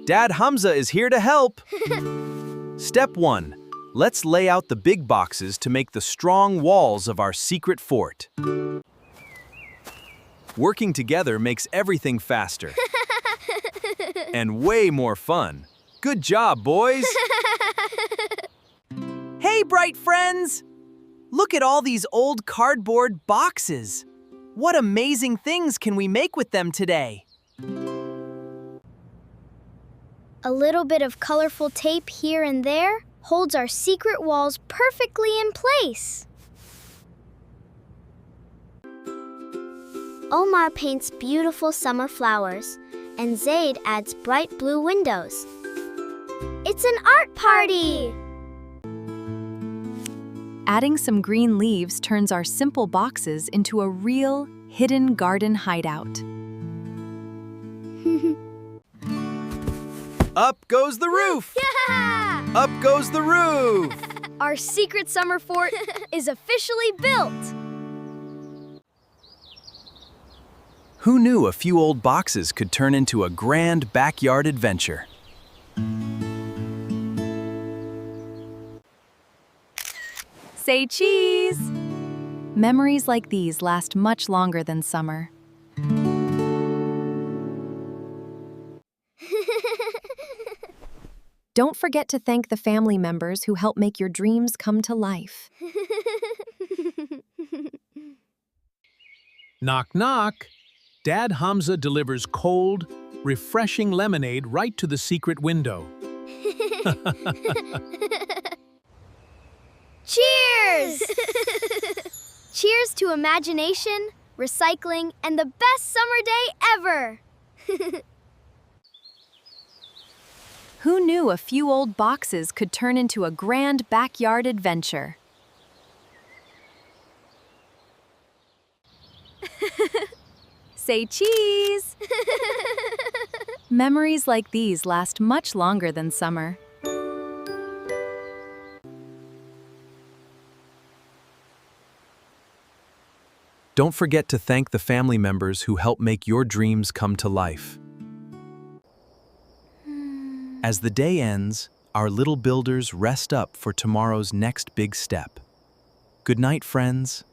Dad Hamza is here to help. Step 1. Let's lay out the big boxes to make the strong walls of our secret fort. Working together makes everything faster. And way more fun. Good job, boys! Hey, bright friends! Look at all these old cardboard boxes. What amazing things can we make with them today? A little bit of colorful tape here and there holds our secret walls perfectly in place. Omar paints beautiful summer flowers, and Zayd adds bright blue windows. It's an art party! Adding some green leaves turns our simple boxes into a real hidden garden hideout. Up goes the roof! Yeah! Up goes the roof! Our secret summer fort is officially built! Who knew a few old boxes could turn into a grand backyard adventure? Say cheese! Memories like these last much longer than summer. Don't forget to thank the family members who help make your dreams come to life. Knock, knock. Dad Hamza delivers cold, refreshing lemonade right to the secret window. Cheers! Cheers to imagination, recycling, and the best summer day ever! Who knew a few old boxes could turn into a grand backyard adventure? Say cheese! Memories like these last much longer than summer. Don't forget to thank the family members who help make your dreams come to life. As the day ends, our little builders rest up for tomorrow's next big step. Good night, friends.